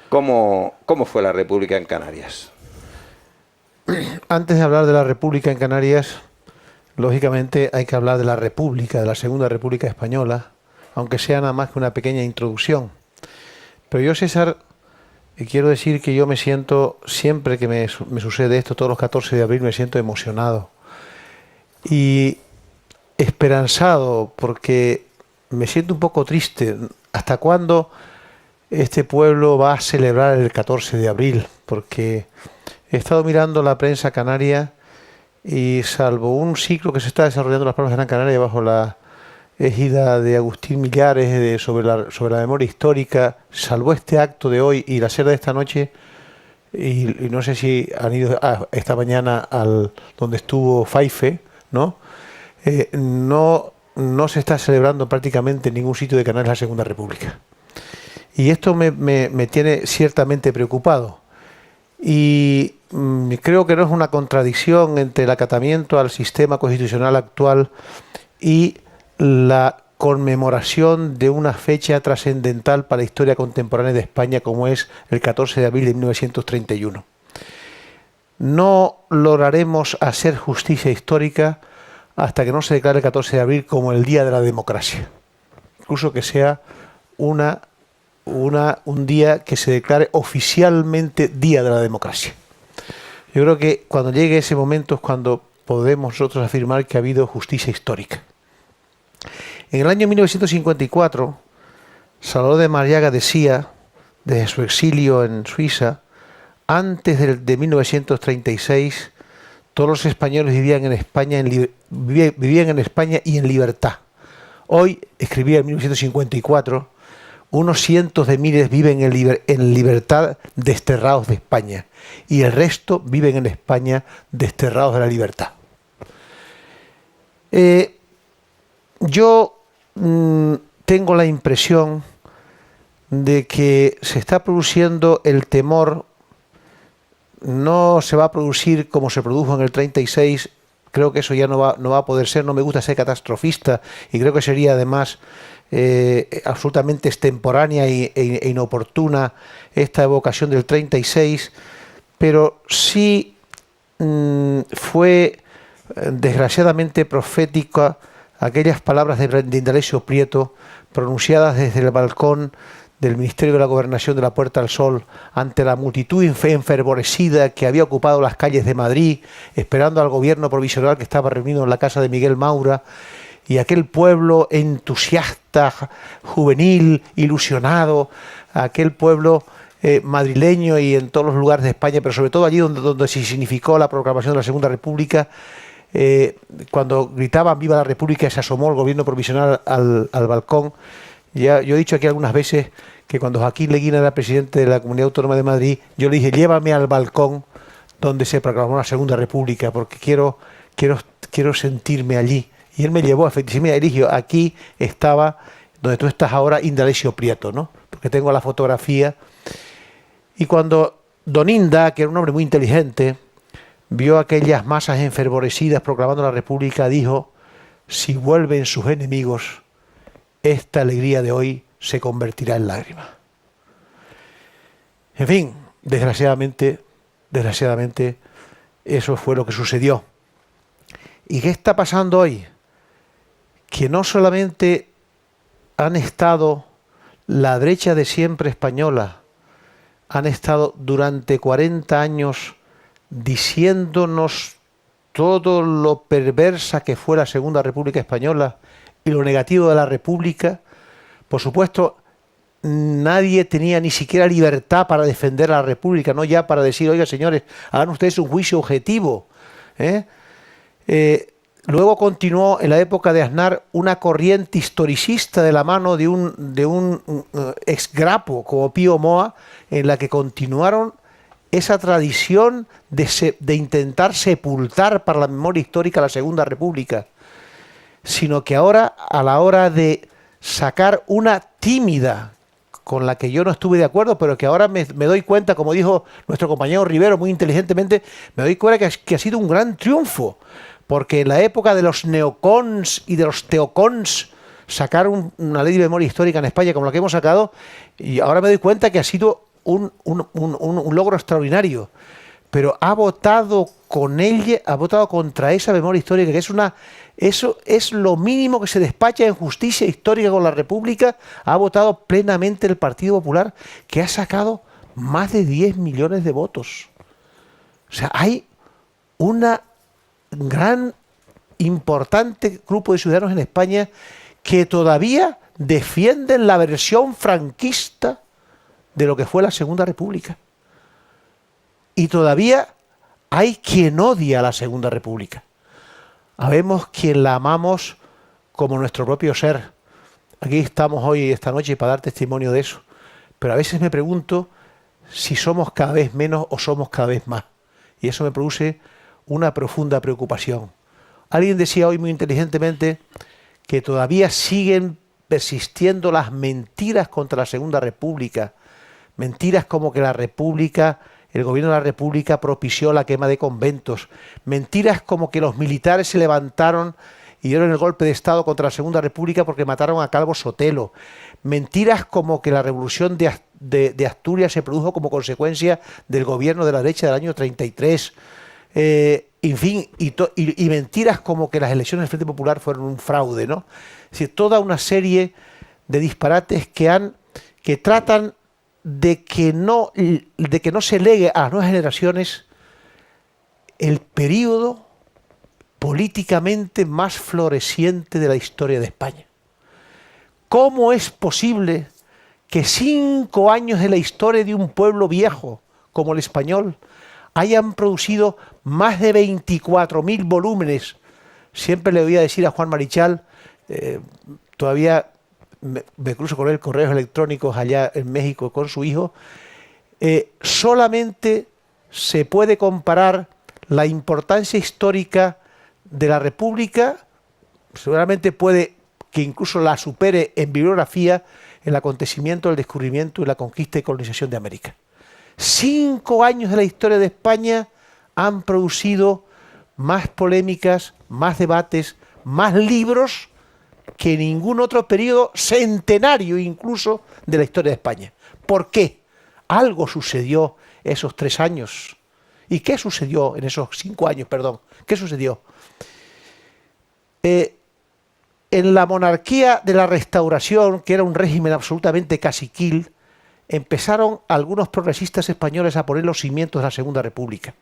¿Cómo fue la República en Canarias? Antes de hablar de la República en Canarias, lógicamente hay que hablar de la República, de la Segunda República Española, aunque sea nada más que una pequeña introducción. Pero yo, César, quiero decir que yo me siento, siempre que me sucede esto, todos los 14 de abril, me siento emocionado y esperanzado, porque me siento un poco triste. ¿Hasta cuándo este pueblo va a celebrar el 14 de abril? Porque he estado mirando la prensa canaria y, salvo un ciclo que se está desarrollando en las Palmas de Gran Canaria bajo la égida de Agustín Millares sobre la memoria histórica, salvo este acto de hoy y la cena de esta noche, y no sé si han ido esta mañana al donde estuvo Faife, ¿no? No se está celebrando prácticamente en ningún sitio de Canarias la Segunda República. Y esto me tiene ciertamente preocupado. Y creo que no es una contradicción entre el acatamiento al sistema constitucional actual y la conmemoración de una fecha trascendental para la historia contemporánea de España, como es el 14 de abril de 1931. No lograremos hacer justicia histórica hasta que no se declare el 14 de abril como el Día de la Democracia. Incluso que sea un día que se declare oficialmente Día de la Democracia. Yo creo que cuando llegue ese momento es cuando podemos nosotros afirmar que ha habido justicia histórica. En el año 1954, Salvador de Marriaga decía, desde su exilio en Suiza, antes de 1936, todos los españoles vivían en España y en libertad. Hoy, escribía en 1954, unos cientos de miles viven en libertad desterrados de España y el resto viven en España desterrados de la libertad. Yo tengo la impresión de que se está produciendo el temor. No se va a producir como se produjo en el 36, creo que eso ya no va a poder ser. No me gusta ser catastrofista y creo que sería además absolutamente extemporánea e inoportuna esta evocación del 36, pero sí fue desgraciadamente profética aquellas palabras de Indalecio Prieto pronunciadas desde el balcón del Ministerio de la Gobernación de la Puerta del Sol ante la multitud enfervorecida que había ocupado las calles de Madrid esperando al gobierno provisional que estaba reunido en la casa de Miguel Maura, y aquel pueblo entusiasta, juvenil, ilusionado, aquel pueblo madrileño y en todos los lugares de España, pero sobre todo allí donde se significó la proclamación de la Segunda República, cuando gritaban "Viva la República", y se asomó el gobierno provisional al balcón. Ya, yo he dicho aquí algunas veces que cuando Joaquín Leguina era presidente de la Comunidad Autónoma de Madrid, yo le dije: llévame al balcón donde se proclamó la Segunda República, porque quiero sentirme allí. Y él me llevó, efectivamente, y dije: aquí estaba, donde tú estás ahora, Indalecio Prieto, ¿no? Porque tengo la fotografía. Y cuando Don Inda, que era un hombre muy inteligente, vio aquellas masas enfervorecidas proclamando la República, dijo: si vuelven sus enemigos, esta alegría de hoy se convertirá en lágrima. En fin, desgraciadamente, eso fue lo que sucedió. ¿Y qué está pasando hoy? Que no solamente han estado la derecha de siempre española, han estado durante 40 años diciéndonos todo lo perversa que fue la Segunda República Española y lo negativo de la República. Por supuesto, nadie tenía ni siquiera libertad para defender a la República, no ya para decir: oiga, señores, hagan ustedes un juicio objetivo. Luego continuó en la época de Aznar una corriente historicista de la mano de un exgrapo como Pío Moa, en la que continuaron esa tradición de intentar sepultar para la memoria histórica la Segunda República, sino que ahora, a la hora de sacar una tímida, con la que yo no estuve de acuerdo, pero que ahora me doy cuenta, como dijo nuestro compañero Rivero muy inteligentemente, me doy cuenta que ha sido un gran triunfo, porque en la época de los neocons y de los teocons, sacar una ley de memoria histórica en España como la que hemos sacado, y ahora me doy cuenta que ha sido un logro extraordinario, pero ha votado con ella, ha votado contra esa memoria histórica, que eso es lo mínimo que se despacha en justicia histórica con la República. Ha votado plenamente el Partido Popular, que ha sacado más de 10 millones de votos. O sea, hay una gran, importante grupo de ciudadanos en España que todavía defienden la versión franquista de lo que fue la Segunda República. Y todavía hay quien odia a la Segunda República. Habemos quien la amamos como nuestro propio ser. Aquí estamos hoy, esta noche, para dar testimonio de eso. Pero a veces me pregunto si somos cada vez menos o somos cada vez más. Y eso me produce una profunda preocupación. Alguien decía hoy muy inteligentemente que todavía siguen persistiendo las mentiras contra la Segunda República. Mentiras como que la República, el gobierno de la República propició la quema de conventos. Mentiras como que los militares se levantaron y dieron el golpe de Estado contra la Segunda República porque mataron a Calvo Sotelo. Mentiras como que la revolución de Asturias se produjo como consecuencia del gobierno de la derecha del año 33. En fin, y mentiras como que las elecciones del Frente Popular fueron un fraude, ¿no? Es decir, toda una serie de disparates que tratan de que no se legue a las nuevas generaciones el periodo políticamente más floreciente de la historia de España. ¿Cómo es posible que 5 años de la historia de un pueblo viejo como el español hayan producido más de 24.000 volúmenes? Siempre le oía decir a Juan Marichal, todavía me cruzo con él correos electrónicos allá en México con su hijo, solamente se puede comparar la importancia histórica de la República, seguramente puede que incluso la supere en bibliografía, el acontecimiento del descubrimiento y la conquista y colonización de América. 5 años de la historia de España han producido más polémicas, más debates, más libros que ningún otro periodo centenario incluso de la historia de España. ¿Por qué? Algo sucedió esos 3 años. ¿Y qué sucedió en esos 5 años, perdón? ¿Qué sucedió? En la monarquía de la Restauración, que era un régimen absolutamente caciquil, empezaron algunos progresistas españoles a poner los cimientos de la Segunda República.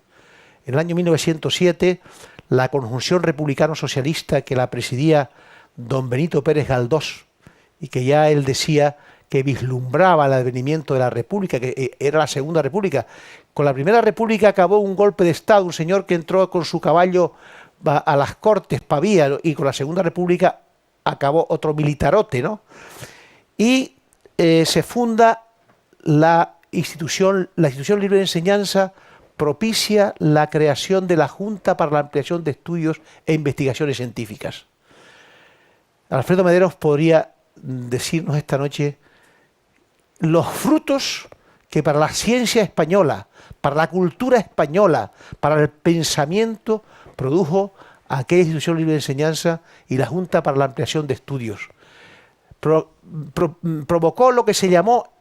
En el año 1907, la conjunción republicano-socialista que la presidía don Benito Pérez Galdós, y que ya él decía que vislumbraba el advenimiento de la República, que era la Segunda República. Con la Primera República acabó un golpe de Estado, un señor que entró con su caballo a las Cortes, Pavía, y con la Segunda República acabó otro militarote, ¿no? Y se funda la institución libre de enseñanza, propicia la creación de la Junta para la Ampliación de Estudios e Investigaciones Científicas. Alfredo Mederos podría decirnos esta noche los frutos que para la ciencia española, para la cultura española, para el pensamiento produjo aquella institución libre de enseñanza y la Junta para la Ampliación de Estudios. Provocó lo que se llamó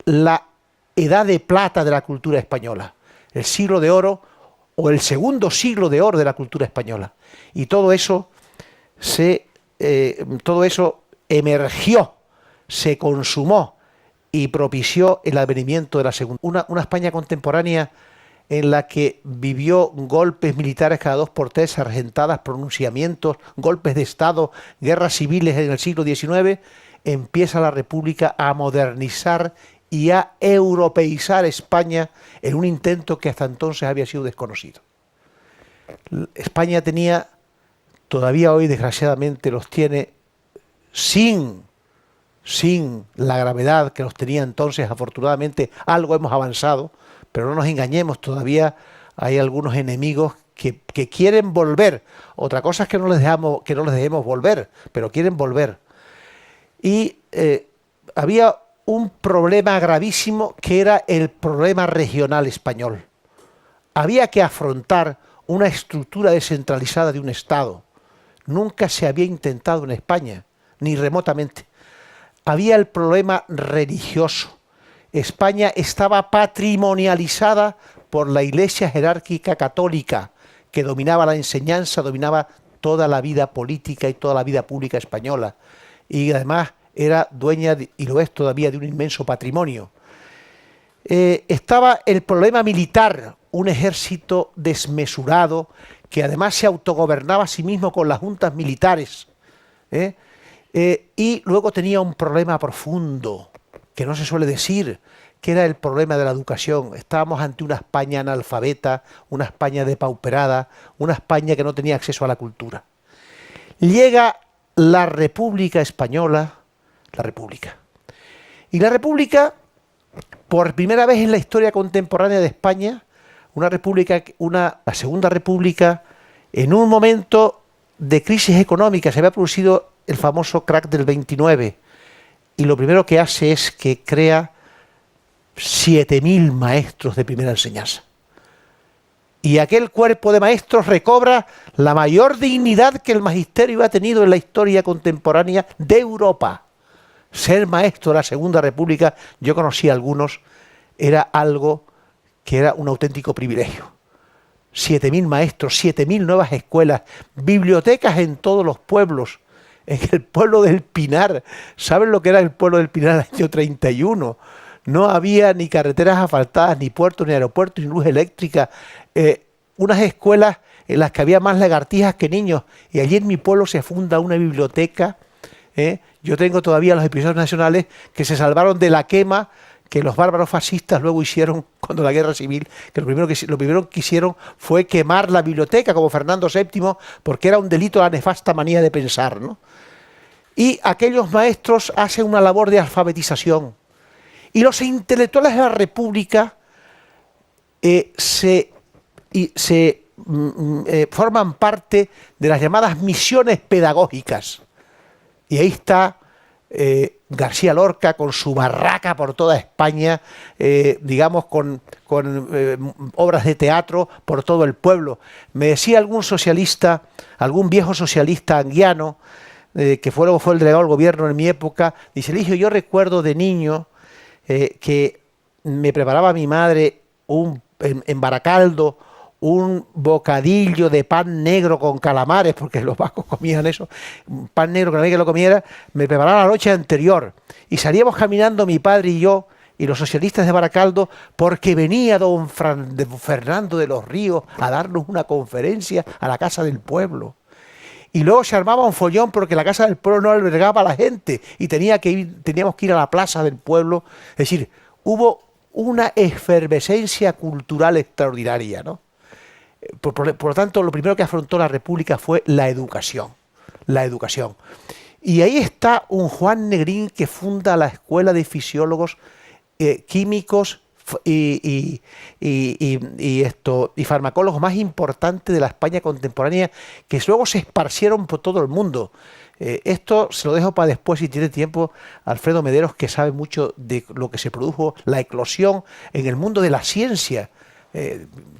la Edad de Plata de la cultura española, el siglo de oro o el segundo siglo de oro de la cultura española. Y todo eso emergió, se consumó y propició el advenimiento de la segunda. Una España contemporánea en la que vivió golpes militares cada 2 por 3, sargentadas, pronunciamientos, golpes de Estado, guerras civiles en el siglo XIX, empieza la República a modernizar y a europeizar España en un intento que hasta entonces había sido desconocido. España tenía, todavía hoy desgraciadamente los tiene, sin la gravedad que los tenía entonces. Afortunadamente algo hemos avanzado, pero no nos engañemos, todavía hay algunos enemigos que quieren volver. Otra cosa es que no les dejemos volver, pero quieren volver. Y había un problema gravísimo que era el problema regional español. Había que afrontar una estructura descentralizada de un Estado. Nunca se había intentado en España, ni remotamente. Había el problema religioso. España estaba patrimonializada por la Iglesia jerárquica católica, que dominaba la enseñanza, dominaba toda la vida política y toda la vida pública española. Y además era dueña, y lo es todavía, de un inmenso patrimonio. Estaba el problema militar, un ejército desmesurado, que además se autogobernaba a sí mismo con las juntas militares. Y luego tenía un problema profundo, que no se suele decir, que era el problema de la educación. Estábamos ante una España analfabeta, una España depauperada, una España que no tenía acceso a la cultura. Llega la República Española, y la República, por primera vez en la historia contemporánea de España, la Segunda República, en un momento de crisis económica, se había producido el famoso crack del 29, y lo primero que hace es que crea 7.000 maestros de primera enseñanza. Y aquel cuerpo de maestros recobra la mayor dignidad que el magisterio ha tenido en la historia contemporánea de Europa. Ser maestro de la Segunda República, yo conocí a algunos, era algo que era un auténtico privilegio. 7.000 maestros, 7.000 nuevas escuelas, bibliotecas en todos los pueblos. En el pueblo del Pinar, ¿saben lo que era el pueblo del Pinar en el año 31? No había ni carreteras asfaltadas, ni puertos, ni aeropuertos, ni luz eléctrica. Unas escuelas en las que había más lagartijas que niños. Y allí en mi pueblo se funda una biblioteca. Yo tengo todavía los episodios nacionales que se salvaron de la quema que los bárbaros fascistas luego hicieron cuando la guerra civil, que lo primero que hicieron fue quemar la biblioteca, como Fernando VII, porque era un delito la nefasta manía de pensar, ¿no? Y aquellos maestros hacen una labor de alfabetización. Y los intelectuales de la República forman parte de las llamadas misiones pedagógicas. Y ahí está García Lorca con su barraca por toda España, digamos con obras de teatro por todo el pueblo. Me decía algún socialista, algún viejo socialista anguiano, que fue el delegado del gobierno en mi época, dice: Eligio, yo recuerdo de niño que me preparaba mi madre en Baracaldo un bocadillo de pan negro con calamares, porque los vascos comían eso, pan negro que no había que lo comiera, me preparaba la noche anterior, y salíamos caminando mi padre y yo, y los socialistas de Baracaldo, porque venía don Fernando de los Ríos a darnos una conferencia a la Casa del Pueblo. Y luego se armaba un follón porque la Casa del Pueblo no albergaba a la gente y teníamos que ir a la Plaza del Pueblo. Es decir, hubo una efervescencia cultural extraordinaria, ¿no? Por lo tanto, lo primero que afrontó la República fue la educación. La educación. Y ahí está un Juan Negrín que funda la Escuela de Fisiólogos Químicos y farmacólogos más importantes de la España contemporánea, que luego se esparcieron por todo el mundo. Esto se lo dejo para después, si tiene tiempo, Alfredo Mederos, que sabe mucho de lo que se produjo, la eclosión en el mundo de la ciencia.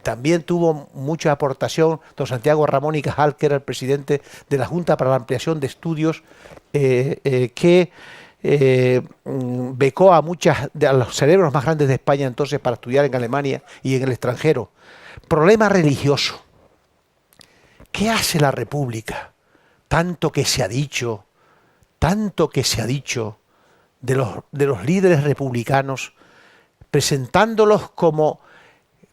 También tuvo mucha aportación don Santiago Ramón y Cajal, que era el presidente de la Junta para la Ampliación de Estudios, que becó a los cerebros más grandes de España entonces para estudiar en Alemania y en el extranjero. Problema religioso. ¿Qué hace la República? Tanto que se ha dicho de los líderes republicanos, presentándolos como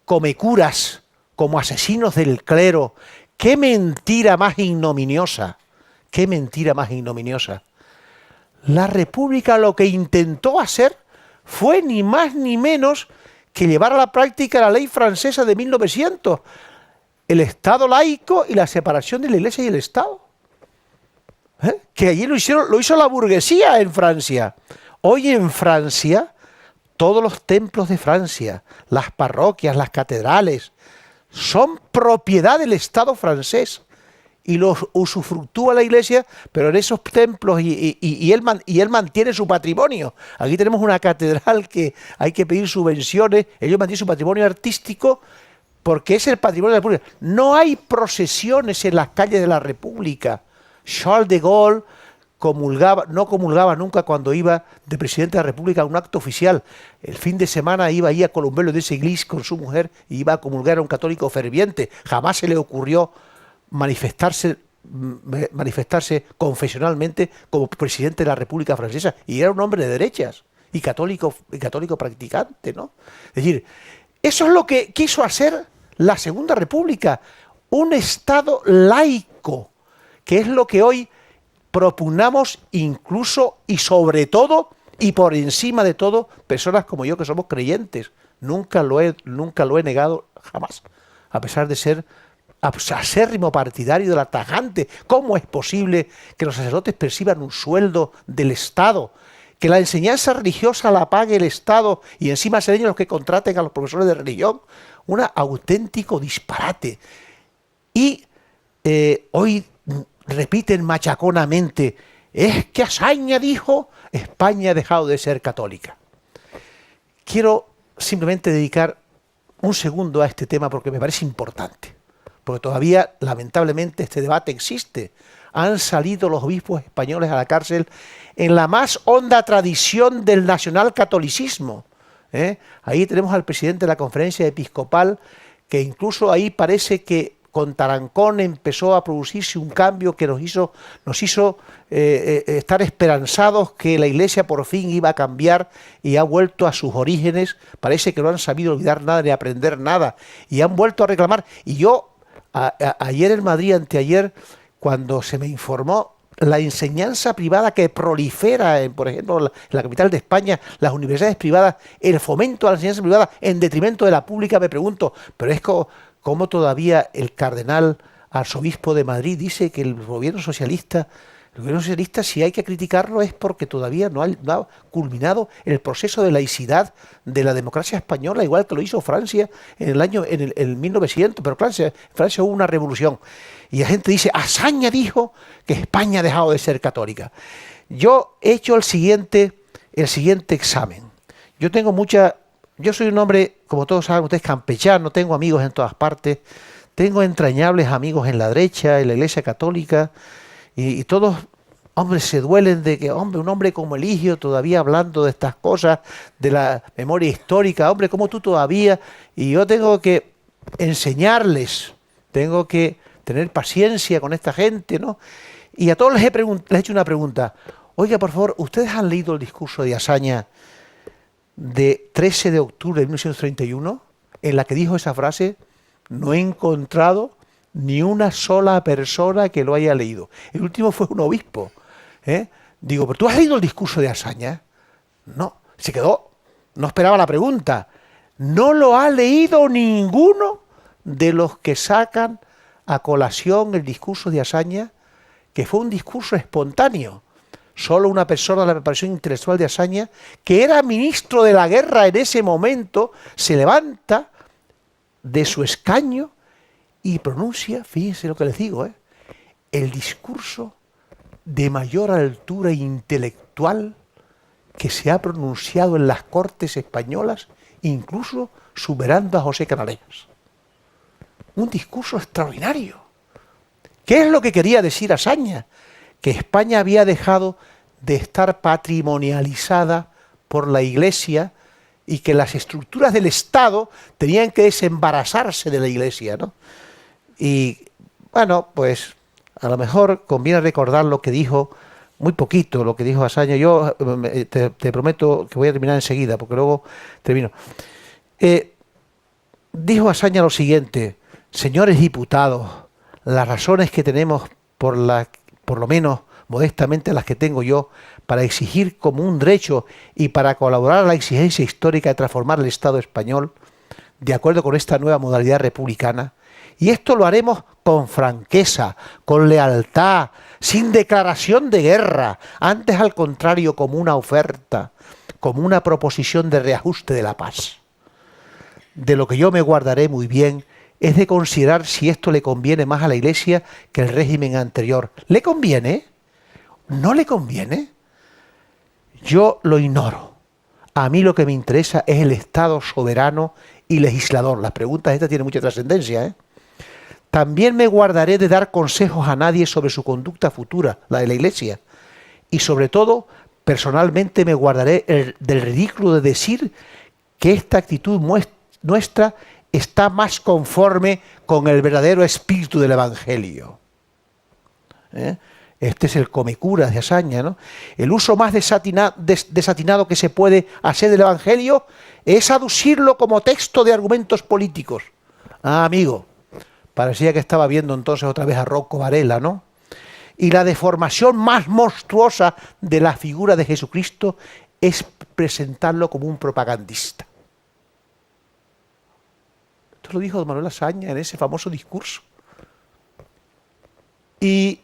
comecuras, como asesinos del clero. ¡Qué mentira más ignominiosa! ¡Qué mentira más ignominiosa! La República lo que intentó hacer fue ni más ni menos que llevar a la práctica la ley francesa de 1900, el Estado laico y la separación de la Iglesia y el Estado. Que allí lo hizo la burguesía en Francia. Hoy en Francia, todos los templos de Francia, las parroquias, las catedrales, son propiedad del Estado francés. Y los usufructúa la Iglesia, pero en esos templos y él mantiene su patrimonio. Aquí tenemos una catedral que hay que pedir subvenciones, ellos mantienen su patrimonio artístico porque es el patrimonio de la República. No hay procesiones en las calles de la República. Charles de Gaulle, no comulgaba nunca cuando iba de presidente de la República a un acto oficial. El fin de semana iba ahí a Columbelo de esa iglesia con su mujer y iba a comulgar a un católico ferviente. Jamás se le ocurrió manifestarse confesionalmente como presidente de la República Francesa, y era un hombre de derechas y católico practicante, ¿no? Es decir, eso es lo que quiso hacer la Segunda República, un Estado laico, que es lo que hoy propugnamos incluso y sobre todo y por encima de todo personas como yo que somos creyentes. Nunca lo he negado jamás, a pesar de ser acérrimo partidario de la tajante. ¿Cómo es posible que los sacerdotes perciban un sueldo del Estado, que la enseñanza religiosa la pague el Estado y encima sean ellos los que contraten a los profesores de religión? Un auténtico disparate. Y hoy repiten machaconamente, es que Azaña dijo, España ha dejado de ser católica. Quiero simplemente dedicar un segundo a este tema porque me parece importante. Porque todavía, lamentablemente, este debate existe. Han salido los obispos españoles a la cárcel en la más honda tradición del nacionalcatolicismo. Ahí tenemos al presidente de la Conferencia Episcopal, que incluso ahí parece que con Tarancón empezó a producirse un cambio que nos hizo estar esperanzados que la Iglesia por fin iba a cambiar y ha vuelto a sus orígenes. Parece que no han sabido olvidar nada ni aprender nada y han vuelto a reclamar. Y yo, ayer en Madrid, anteayer, cuando se me informó la enseñanza privada que prolifera, por ejemplo, en la capital de España, las universidades privadas, el fomento a la enseñanza privada en detrimento de la pública, me pregunto, pero es como todavía el cardenal arzobispo de Madrid dice que el gobierno socialista, si hay que criticarlo es porque todavía no ha culminado el proceso de laicidad de la democracia española, igual que lo hizo Francia en el 1900, pero Francia hubo una revolución. Y la gente dice, Azaña dijo que España ha dejado de ser católica. Yo he hecho el siguiente examen. Yo soy un hombre, como todos saben ustedes, campechano, tengo amigos en todas partes, tengo entrañables amigos en la derecha, en la Iglesia Católica, y todos, hombres, se duelen de que, un hombre como Eligio todavía hablando de estas cosas, de la memoria histórica, hombre, como tú todavía, y yo tengo que enseñarles, tengo que tener paciencia con esta gente, ¿no? Y a todos les he hecho una pregunta. Oiga, por favor, ¿ustedes han leído el discurso de Azaña de 13 de octubre de 1931, en la que dijo esa frase? No he encontrado ni una sola persona que lo haya leído. El último fue un obispo. Digo, ¿pero tú has leído el discurso de Azaña? No, se quedó, no esperaba la pregunta. No lo ha leído ninguno de los que sacan a colación el discurso de Azaña, que fue un discurso espontáneo. Solo una persona de la preparación intelectual de Azaña, que era ministro de la guerra en ese momento, se levanta de su escaño y pronuncia, fíjense lo que les digo, el discurso de mayor altura intelectual que se ha pronunciado en las Cortes españolas, incluso superando a José Canalejas. Un discurso extraordinario. ¿Qué es lo que quería decir Azaña? Que España había dejado de estar patrimonializada por la Iglesia y que las estructuras del Estado tenían que desembarazarse de la Iglesia, ¿no? Y bueno, pues a lo mejor conviene recordar lo que dijo, muy poquito lo que dijo Azaña. Yo te prometo que voy a terminar enseguida, porque luego termino. Dijo Azaña lo siguiente: señores diputados, las razones que tenemos, por lo menos modestamente las que tengo yo, para exigir como un derecho y para colaborar a la exigencia histórica de transformar el Estado español de acuerdo con esta nueva modalidad republicana, y esto lo haremos con franqueza, con lealtad, sin declaración de guerra, antes al contrario como una oferta, como una proposición de reajuste de la paz. De lo que yo me guardaré muy bien es de considerar si esto le conviene más a la Iglesia que el régimen anterior. ¿Le conviene? ¿No le conviene? Yo lo ignoro. A mí lo que me interesa es el Estado soberano y legislador. Las preguntas estas tienen mucha trascendencia, También me guardaré de dar consejos a nadie sobre su conducta futura, la de la Iglesia. y sobre todo, personalmente me guardaré del ridículo de decir que esta actitud nuestra está más conforme con el verdadero espíritu del Evangelio. Este es el comecuras de Azaña, ¿no? El uso más desatinado que se puede hacer del Evangelio es aducirlo como texto de argumentos políticos. Ah, amigo, parecía que estaba viendo entonces otra vez a Rocco Varela, ¿no? Y la deformación más monstruosa de la figura de Jesucristo es presentarlo como un propagandista. Esto lo dijo don Manuel Azaña en ese famoso discurso. Y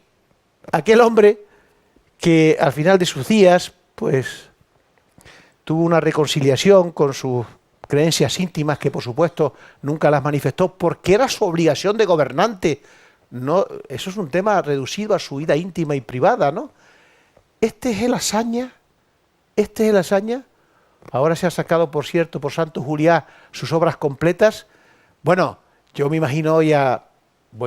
aquel hombre que al final de sus días, pues, tuvo una reconciliación con sus creencias íntimas, que por supuesto nunca las manifestó, porque era su obligación de gobernante. No, eso es un tema reducido a su vida íntima y privada, ¿no? Este es el Azaña, ahora se ha sacado, por cierto, por Santo Juliá, sus obras completas. Bueno, yo me imagino voy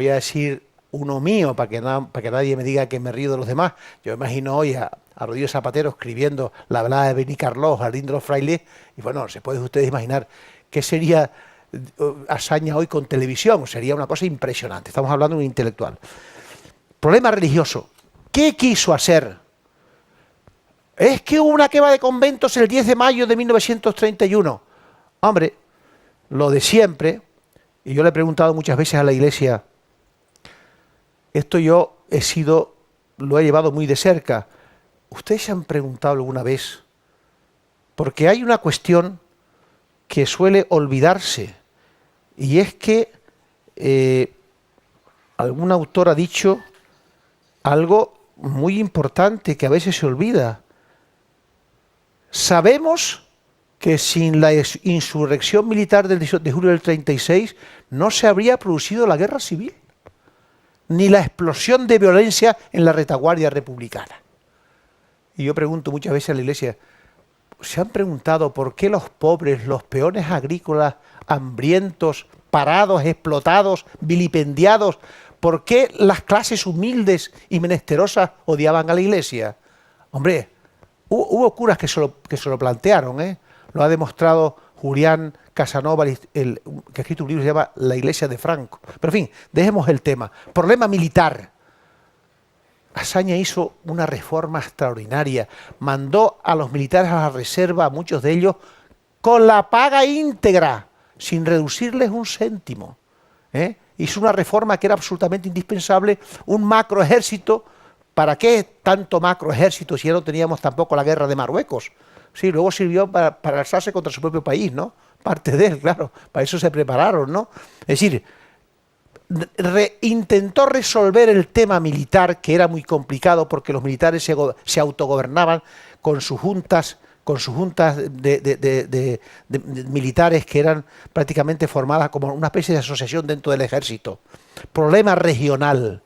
a decir uno mío, para que nadie me diga que me río de los demás. Yo me imagino hoy a Rodrigo Zapatero escribiendo la balada de Benicarló, Jardín de los Frailes, y bueno, se pueden ustedes imaginar qué sería Azaña hoy con televisión. Sería una cosa impresionante. Estamos hablando de un intelectual. Problema religioso. ¿Qué quiso hacer? Es que hubo una quema de conventos el 10 de mayo de 1931. Hombre, lo de siempre, y yo le he preguntado muchas veces a la Iglesia, esto yo lo he llevado muy de cerca. ¿Ustedes se han preguntado alguna vez? Porque hay una cuestión que suele olvidarse, y es que algún autor ha dicho algo muy importante que a veces se olvida. Sabemos que sin la insurrección militar del 18 de julio del 36 no se habría producido la guerra civil, ni la explosión de violencia en la retaguardia republicana. Y yo pregunto muchas veces a la Iglesia, ¿se han preguntado por qué los pobres, los peones agrícolas, hambrientos, parados, explotados, vilipendiados, por qué las clases humildes y menesterosas odiaban a la Iglesia? Hombre, hubo curas que se lo plantearon, ¿eh? Lo ha demostrado Julián Casanova, que ha escrito un libro que se llama La Iglesia de Franco. Pero en fin, dejemos el tema. Problema militar. Azaña hizo una reforma extraordinaria. Mandó a los militares a la reserva, a muchos de ellos, con la paga íntegra, sin reducirles un céntimo. Hizo una reforma que era absolutamente indispensable, un macroejército. ¿Para qué tanto macroejército si ya no teníamos tampoco la guerra de Marruecos? Sí, luego sirvió para alzarse contra su propio país, ¿no? Parte de él, claro, para eso se prepararon, ¿no? Es decir, intentó resolver el tema militar, que era muy complicado porque los militares se autogobernaban con sus juntas de militares que eran prácticamente formadas como una especie de asociación dentro del ejército. Problema regional.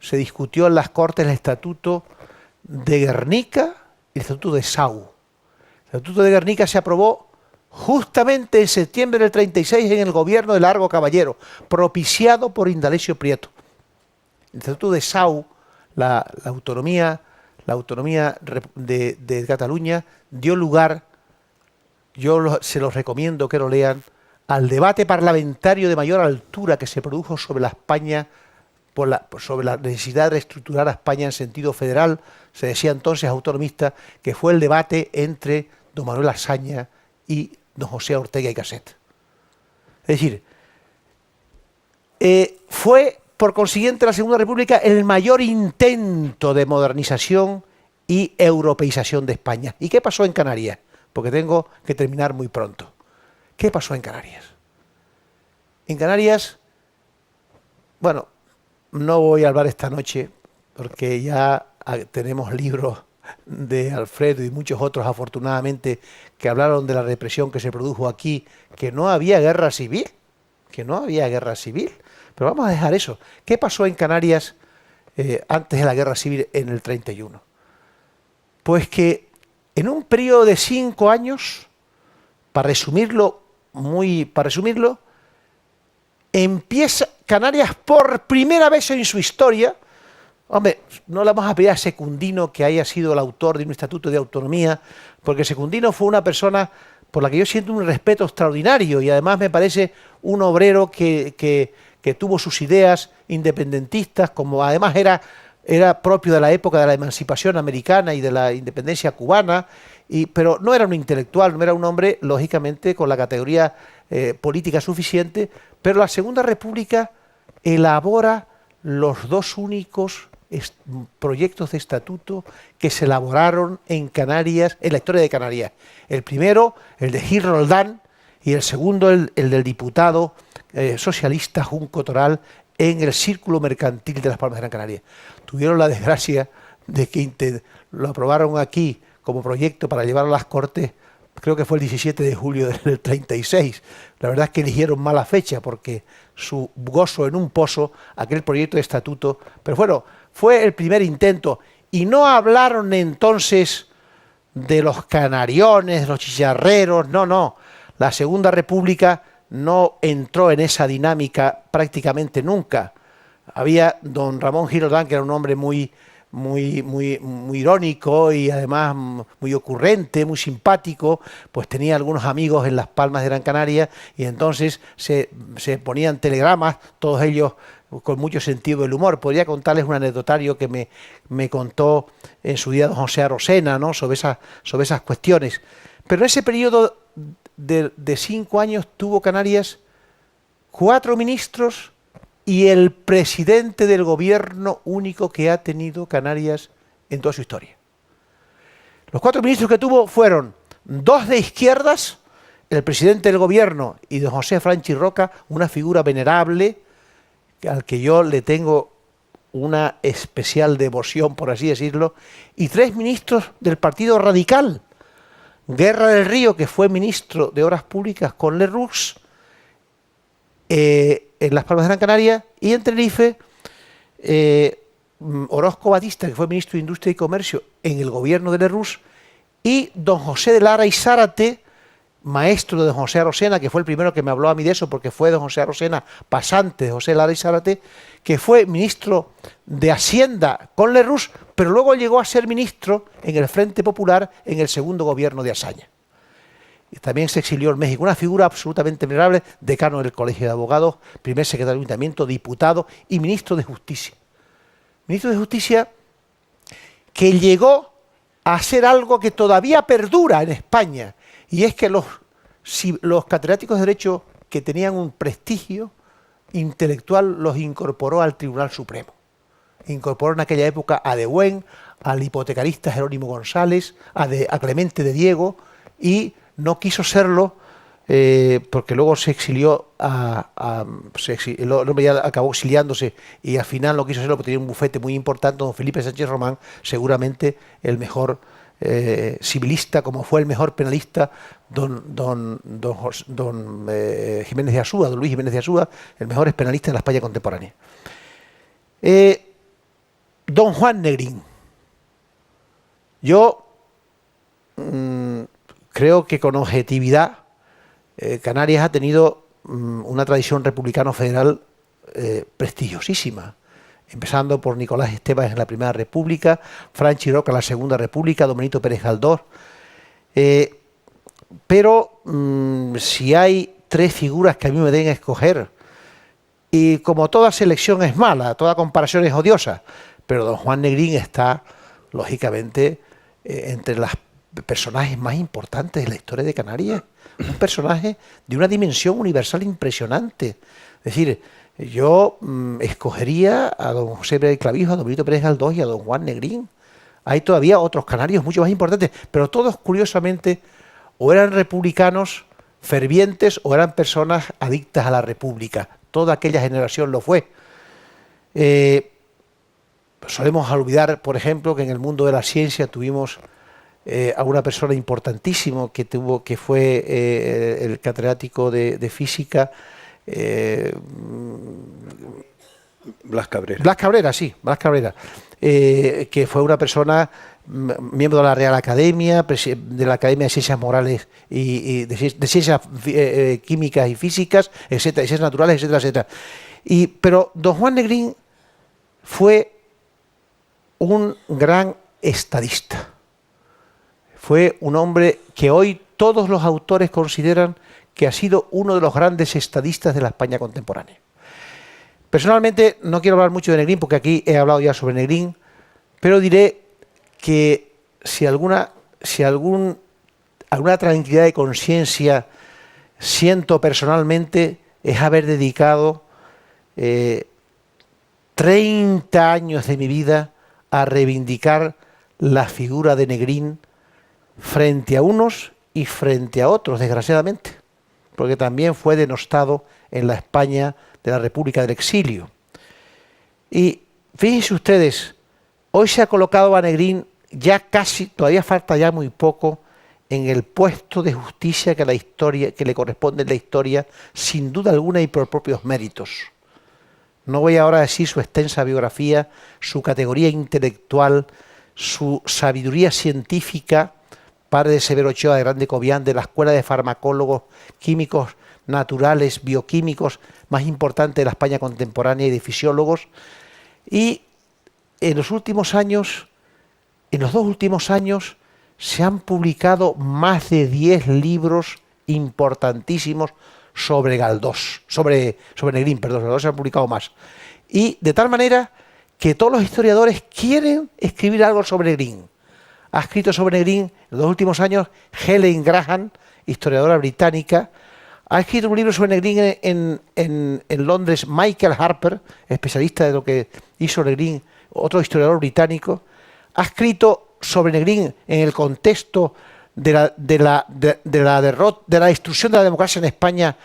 Se discutió en las Cortes el Estatuto de Guernica y el Estatuto de Sau. El Estatuto de Guernica se aprobó justamente en septiembre del 36 en el gobierno de Largo Caballero, propiciado por Indalecio Prieto. El Estatuto de Sau, la autonomía de Cataluña, dio lugar, se los recomiendo que lo lean, al debate parlamentario de mayor altura que se produjo sobre la España, sobre la necesidad de reestructurar a España en sentido federal, se decía entonces autonomista, que fue el debate entre don Manuel Azaña y don José Ortega y Gasset. Es decir, fue por consiguiente la Segunda República el mayor intento de modernización y europeización de España. ¿Y qué pasó en Canarias? Porque tengo que terminar muy pronto. ¿Qué pasó en Canarias? En Canarias, bueno, no voy a hablar esta noche porque ya tenemos libros de Alfredo y muchos otros, afortunadamente, que hablaron de la represión que se produjo aquí, que no había guerra civil, Pero vamos a dejar eso. ¿Qué pasó en Canarias antes de la guerra civil en el 31? Pues que en un periodo de 5 años, para resumirlo, empieza Canarias por primera vez en su historia, Hombre, no le vamos a pedir a Secundino que haya sido el autor de un estatuto de autonomía, porque Secundino fue una persona por la que yo siento un respeto extraordinario y además me parece un obrero que tuvo sus ideas independentistas, como además era propio de la época de la emancipación americana y de la independencia cubana, pero no era un intelectual, no era un hombre, lógicamente, con la categoría política suficiente, pero la Segunda República elabora los dos únicos proyectos de estatuto que se elaboraron en Canarias, en la historia de Canarias. El primero, el de Gil Roldán, y el segundo, el del diputado socialista Junco Toral en el Círculo Mercantil de Las Palmas de Gran Canaria. Tuvieron la desgracia de que lo aprobaron aquí como proyecto para llevarlo a las Cortes, creo que fue el 17 de julio del 36. La verdad es que eligieron mala fecha porque su gozo en un pozo, aquel proyecto de estatuto, pero bueno, fue el primer intento. Y no hablaron entonces de los canariones, de los chicharreros, no. La Segunda República no entró en esa dinámica prácticamente nunca. Había don Ramón Gil Roldán, que era un hombre muy irónico y además muy ocurrente, muy simpático, pues tenía algunos amigos en Las Palmas de Gran Canaria y entonces se ponían telegramas, todos ellos con mucho sentido del humor. Podría contarles un anecdotario que me contó en su día don José Arosena, ¿no?, sobre esas cuestiones. Pero en ese periodo de 5 años tuvo Canarias 4 ministros y el presidente del gobierno único que ha tenido Canarias en toda su historia. Los 4 ministros que tuvo fueron 2 de izquierdas, el presidente del gobierno y don José Franchi Roca, una figura venerable, al que yo le tengo una especial devoción, por así decirlo, y 3 ministros del Partido Radical. Guerra del Río, que fue ministro de Obras Públicas con Lerroux, en Las Palmas de Gran Canaria, y en Tenerife, Orozco Batista, que fue ministro de Industria y Comercio en el gobierno de Lerroux, y don José de Lara y Zárate, maestro de don José Arosena, que fue el primero que me habló a mí de eso, porque fue don José Arosena, pasante de José de Lara y Zárate, que fue ministro de Hacienda con Lerroux, pero luego llegó a ser ministro en el Frente Popular en el segundo gobierno de Azaña. Y también se exilió en México, una figura absolutamente venerable, decano del Colegio de Abogados, primer secretario de Ayuntamiento, diputado y ministro de Justicia. Ministro de Justicia que llegó a hacer algo que todavía perdura en España, y es que los catedráticos de Derecho que tenían un prestigio intelectual los incorporó al Tribunal Supremo. Incorporó en aquella época a De Buen, al hipotecarista Jerónimo González, a Clemente de Diego, y no quiso serlo porque luego se exilió, el hombre ya acabó exiliándose y al final no quiso serlo porque tenía un bufete muy importante, don Felipe Sánchez Román, seguramente el mejor civilista, como fue el mejor penalista, don Jiménez de Azúa, don Luis Jiménez de Azúa, el mejor penalista de la España contemporánea. Don Juan Negrín. Yo creo que con objetividad Canarias ha tenido una tradición republicano-federal prestigiosísima, empezando por Nicolás Esteban en la Primera República, Franchi Roca en la Segunda República, don Benito Pérez Galdós. Pero si hay 3 figuras que a mí me den a escoger, y como toda selección es mala, toda comparación es odiosa, pero don Juan Negrín está, lógicamente, entre los personajes más importantes de la historia de Canarias. Un personaje de una dimensión universal impresionante. Es decir, yo escogería a don José Pérez Clavijo, a don Benito Pérez Galdós y a don Juan Negrín. Hay todavía otros canarios mucho más importantes, pero todos, curiosamente, o eran republicanos fervientes o eran personas adictas a la República. Toda aquella generación lo fue. Solemos olvidar, por ejemplo, que en el mundo de la ciencia tuvimos a una persona importantísima que fue el catedrático de física, Blas Cabrera. Blas Cabrera, sí, Blas Cabrera, que fue una persona miembro de la Real Academia, de la Academia de Ciencias Morales y de Ciencias Químicas y Físicas, etcétera, Ciencias Naturales, etcétera, etcétera. Pero don Juan Negrín fue un gran estadista. Fue un hombre que hoy todos los autores consideran que ha sido uno de los grandes estadistas de la España contemporánea. Personalmente no quiero hablar mucho de Negrín porque aquí he hablado ya sobre Negrín, pero diré que si alguna tranquilidad de conciencia siento personalmente es haber dedicado 30 años de mi vida a reivindicar la figura de Negrín frente a unos y frente a otros, desgraciadamente, porque también fue denostado en la España de la República del Exilio. Y fíjense ustedes, hoy se ha colocado a Negrín ya casi, todavía falta ya muy poco, en el puesto de justicia que le corresponde en la historia, sin duda alguna y por propios méritos. No voy ahora a decir su extensa biografía, su categoría intelectual, su sabiduría científica, padre de Severo Ochoa de Grande Cobián, de la Escuela de Farmacólogos Químicos Naturales, Bioquímicos, más importante de la España contemporánea, y de fisiólogos. Y en los últimos años, en los 2 últimos años, se han publicado más de 10 libros importantísimos sobre Galdós, sobre Negrín, perdón, sobre Galdós se han publicado más. Y de tal manera que todos los historiadores quieren escribir algo sobre Negrín. Ha escrito sobre Negrín en los 2 últimos años Helen Graham, historiadora británica. Ha escrito un libro sobre Negrín en Londres Michael Harper, especialista de lo que hizo Negrín, otro historiador británico. Ha escrito sobre Negrín en el contexto de la destrucción de la democracia en España,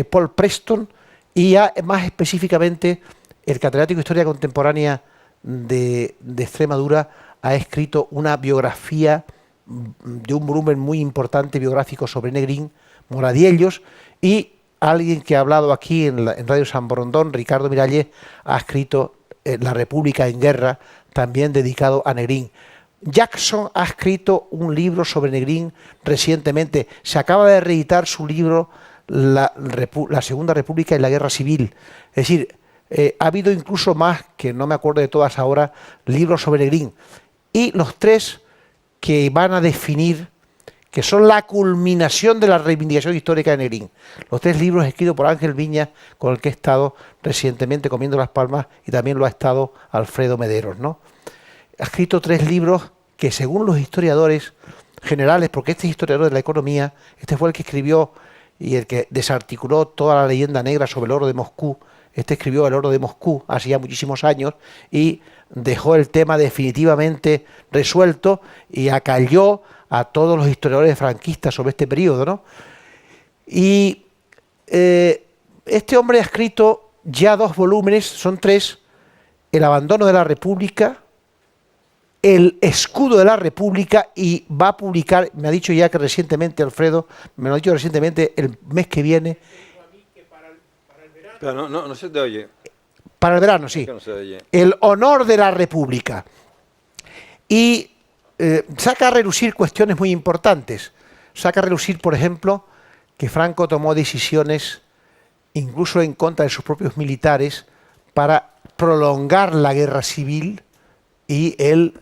Paul Preston, y ya más específicamente el catedrático de Historia Contemporánea de Extremadura ha escrito una biografía de un volumen muy importante biográfico sobre Negrín, Moradiellos, y alguien que ha hablado aquí en Radio San Borondón, Ricardo Miralles, ha escrito La República en Guerra, también dedicado a Negrín. Jackson ha escrito un libro sobre Negrín recientemente. Se acaba de reeditar su libro La Segunda República y la Guerra Civil. Es decir, ha habido incluso más, que no me acuerdo de todas ahora, libros sobre Negrín. Y los 3 que van a definir, que son la culminación de la reivindicación histórica de Negrín. Los 3 libros escritos por Ángel Viñas, con el que he estado recientemente comiendo las palmas, y también lo ha estado Alfredo Mederos, ¿no? Ha escrito 3 libros que, según los historiadores generales, porque este es historiador de la economía, este fue el que escribió y el que desarticuló toda la leyenda negra sobre el oro de Moscú. Este escribió El oro de Moscú hace ya muchísimos años y dejó el tema definitivamente resuelto y acalló a todos los historiadores franquistas sobre este periodo, ¿no? Y este hombre ha escrito ya 2 volúmenes, son 3, El abandono de la República, El escudo de la República, y va a publicar, me ha dicho ya que recientemente, Alfredo, me lo ha dicho recientemente, el mes que viene. Pero no se te oye. Para el verano, sí. Es que no se oye. El honor de la República. Y saca a relucir cuestiones muy importantes. Saca a relucir, por ejemplo, que Franco tomó decisiones, incluso en contra de sus propios militares, para prolongar la guerra civil y él,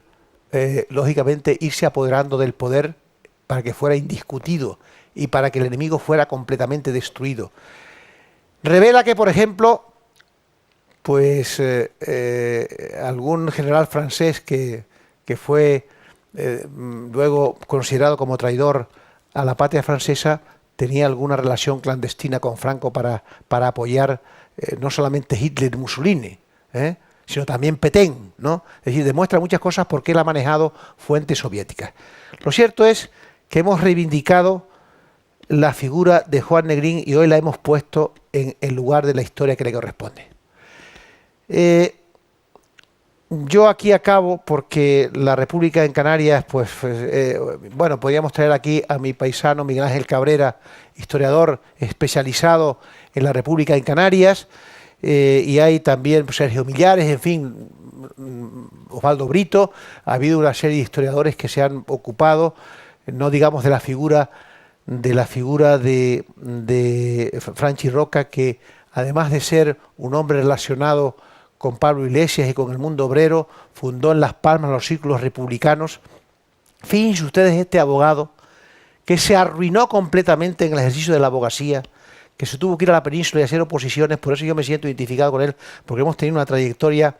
lógicamente, irse apoderando del poder para que fuera indiscutido y para que el enemigo fuera completamente destruido. Revela que, por ejemplo, pues algún general francés que fue luego considerado como traidor a la patria francesa tenía alguna relación clandestina con Franco para apoyar no solamente Hitler y Mussolini, sino también Petén, ¿no? Es decir, demuestra muchas cosas porque él ha manejado fuentes soviéticas. Lo cierto es que hemos reivindicado la figura de Juan Negrín y hoy la hemos puesto en el lugar de la historia que le corresponde. Yo aquí acabo porque la República en Canarias, pues, bueno, podríamos traer aquí a mi paisano Miguel Ángel Cabrera, historiador especializado en la República en Canarias, y hay también Sergio Millares, en fin, Osvaldo Brito. Ha habido una serie de historiadores que se han ocupado, no digamos de la figura de Franchi Roca, que además de ser un hombre relacionado con Pablo Iglesias y con el mundo obrero, fundó en Las Palmas los círculos republicanos. Fíjense ustedes este abogado que se arruinó completamente en el ejercicio de la abogacía, que se tuvo que ir a la península y hacer oposiciones. Por eso yo me siento identificado con él, porque hemos tenido una trayectoria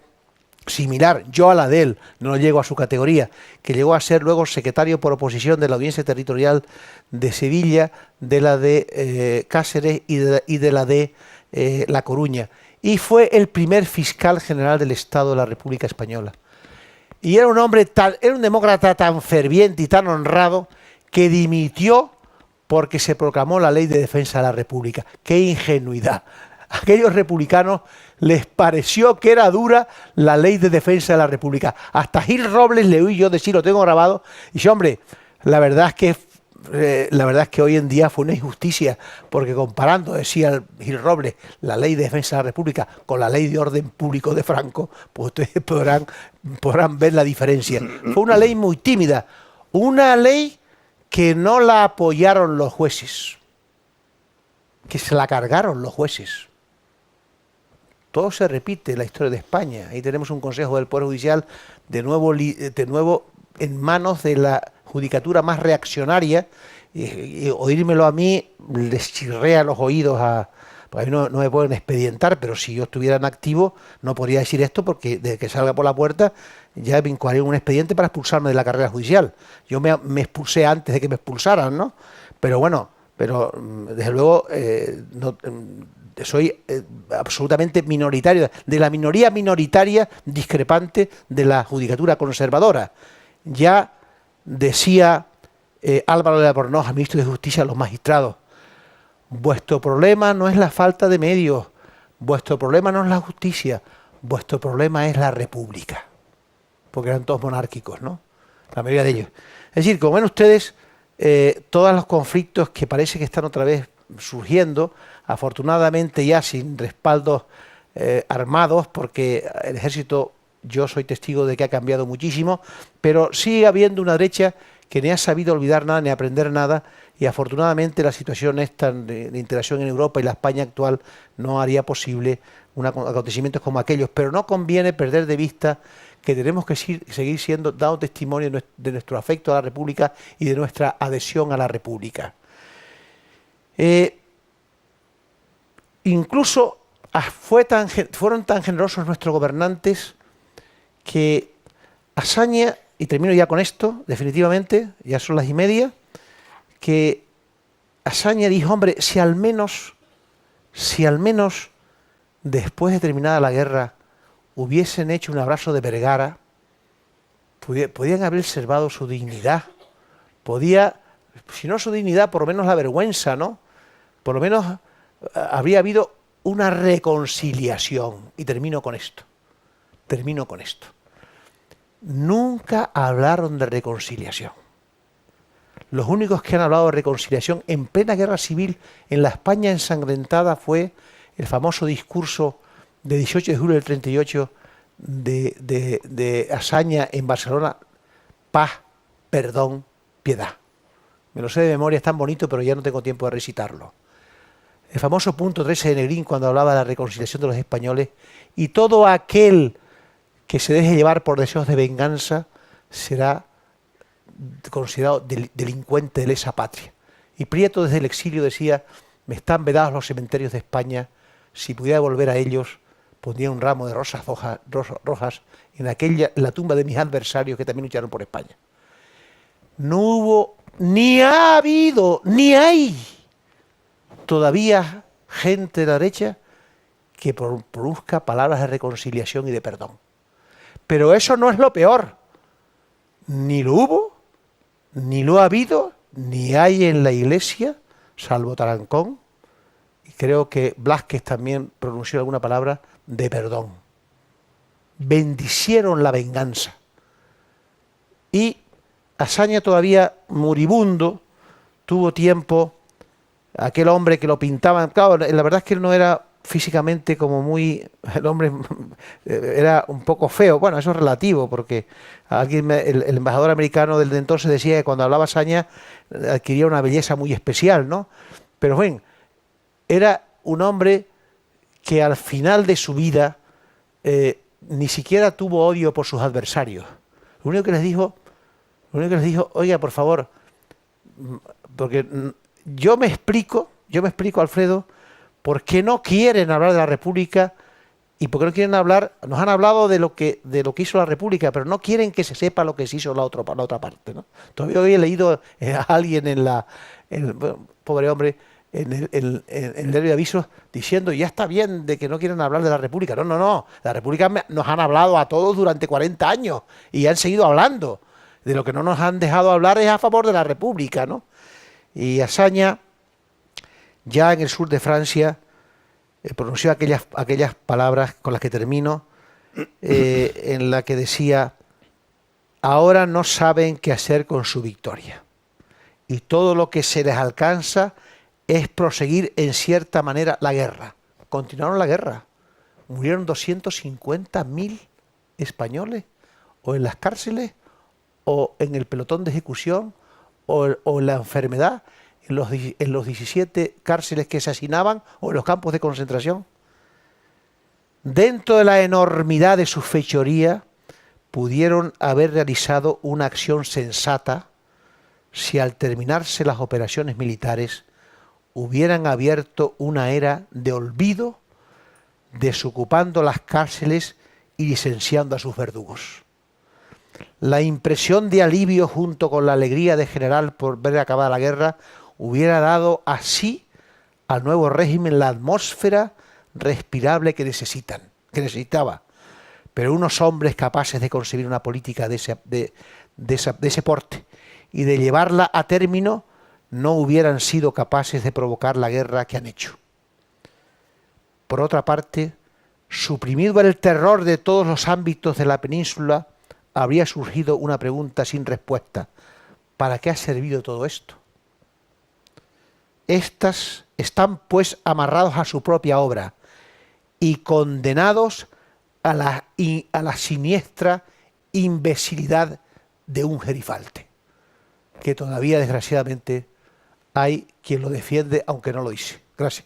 similar, yo a la de él, no llego a su categoría, que llegó a ser luego secretario por oposición de la Audiencia Territorial de Sevilla, de la de Cáceres y de la de La Coruña, y fue el primer fiscal general del Estado de la República Española. Y era un hombre era un demócrata tan ferviente y tan honrado que dimitió porque se proclamó la Ley de Defensa de la República. ¡Qué ingenuidad! A aquellos republicanos les pareció que era dura la Ley de Defensa de la República. Hasta Gil Robles le oí yo decir, lo tengo grabado, y dice, hombre, la verdad es que hoy en día fue una injusticia, porque comparando, decía Gil Robles, la Ley de Defensa de la República con la Ley de Orden Público de Franco, pues ustedes podrán ver la diferencia. Fue una ley muy tímida, una ley que no la apoyaron los jueces, que se la cargaron los jueces. Todo se repite en la historia de España. Ahí tenemos un Consejo del Poder Judicial de nuevo en manos de la judicatura más reaccionaria. Y oírmelo a mí les chirrea los oídos porque a mí no me pueden expedientar, pero si yo estuviera en activo no podría decir esto, porque desde que salga por la puerta ya me incoaría un expediente para expulsarme de la carrera judicial. Yo me expulsé antes de que me expulsaran, ¿no? Pero bueno, desde luego soy absolutamente minoritario, de la minoría minoritaria discrepante de la judicatura conservadora. Ya decía Álvaro de Albornoz, ministro de Justicia, a los magistrados: vuestro problema no es la falta de medios, vuestro problema no es la justicia, vuestro problema es la república. Porque eran todos monárquicos, ¿no? La mayoría de ellos. Es decir, como ven ustedes, todos los conflictos que parece que están otra vez surgiendo, afortunadamente ya sin respaldos armados, porque el ejército, yo soy testigo de que ha cambiado muchísimo, pero sigue habiendo una derecha que ni ha sabido olvidar nada ni aprender nada, y afortunadamente la situación esta de integración en Europa y la España actual no haría posible acontecimientos como aquellos, pero no conviene perder de vista que tenemos que seguir dando testimonio de nuestro afecto a la República y de nuestra adhesión a la República. Incluso fueron tan generosos nuestros gobernantes que Azaña, y termino ya con esto, definitivamente, ya son las 1:30, que Azaña dijo, hombre, si al menos después de terminada la guerra hubiesen hecho un abrazo de Vergara, podían haber salvado su dignidad, si no su dignidad, por lo menos la vergüenza, ¿no? Por lo menos habría habido una reconciliación. Y termino con esto. Nunca hablaron de reconciliación. Los únicos que han hablado de reconciliación en plena guerra civil en la España ensangrentada fue el famoso discurso de 18 de julio del 38 de Azaña en Barcelona: paz, perdón, piedad. Me lo sé de memoria, es tan bonito, pero ya no tengo tiempo de recitarlo. El famoso punto 13 de Negrín, cuando hablaba de la reconciliación de los españoles: y todo aquel que se deje llevar por deseos de venganza será considerado delincuente de lesa patria. Y Prieto desde el exilio decía: me están vedados los cementerios de España, si pudiera volver a ellos pondría un ramo de rosas rojas en la tumba de mis adversarios que también lucharon por España. No hubo, ni ha habido, ni hay todavía gente de la derecha que produzca palabras de reconciliación y de perdón. Pero eso no es lo peor. Ni lo hubo, ni lo ha habido, ni hay en la Iglesia, salvo Tarancón, y creo que Blázquez también pronunció alguna palabra de perdón. Bendicieron la venganza. Y Azaña, todavía moribundo, tuvo tiempo, aquel hombre que lo pintaban, claro, la verdad es que él no era físicamente como muy, el hombre era un poco feo, bueno, eso es relativo, porque el embajador americano del de entonces decía que cuando hablaba Azaña adquiría una belleza muy especial, ¿no? Pero bueno, era un hombre que al final de su vida ni siquiera tuvo odio por sus adversarios. Lo único que les dijo, oiga, por favor, porque yo me explico, Alfredo, por qué no quieren hablar de la República y por qué no quieren hablar. Nos han hablado de lo que hizo la República, pero no quieren que se sepa lo que se hizo la otra parte, ¿no? Todavía hoy he leído a alguien bueno, pobre hombre, en el diario de avisos diciendo ya está bien de que no quieren hablar de la República. No, la República nos han hablado a todos durante 40 años y han seguido hablando. De lo que no nos han dejado hablar es a favor de la República, ¿no? Y Azaña, ya en el sur de Francia, pronunció aquellas palabras con las que termino, en la que decía: ahora no saben qué hacer con su victoria y todo lo que se les alcanza es proseguir en cierta manera la guerra. Continuaron la guerra. Murieron 250.000 españoles, o en las cárceles, o en el pelotón de ejecución, o en la enfermedad, en los 17 cárceles que se hacinaban, o en los campos de concentración. Dentro de la enormidad de su fechoría, pudieron haber realizado una acción sensata si al terminarse las operaciones militares hubieran abierto una era de olvido, desocupando las cárceles y licenciando a sus verdugos. La impresión de alivio junto con la alegría de general por ver acabada la guerra hubiera dado así al nuevo régimen la atmósfera respirable que necesitaba. Pero unos hombres capaces de concebir una política de ese porte y de llevarla a término no hubieran sido capaces de provocar la guerra que han hecho. Por otra parte, suprimido el terror de todos los ámbitos de la península, habría surgido una pregunta sin respuesta: ¿para qué ha servido todo esto? Estas están pues amarrados a su propia obra y condenados a la siniestra imbecilidad de un gerifalte, que todavía desgraciadamente hay quien lo defiende aunque no lo dice. Gracias.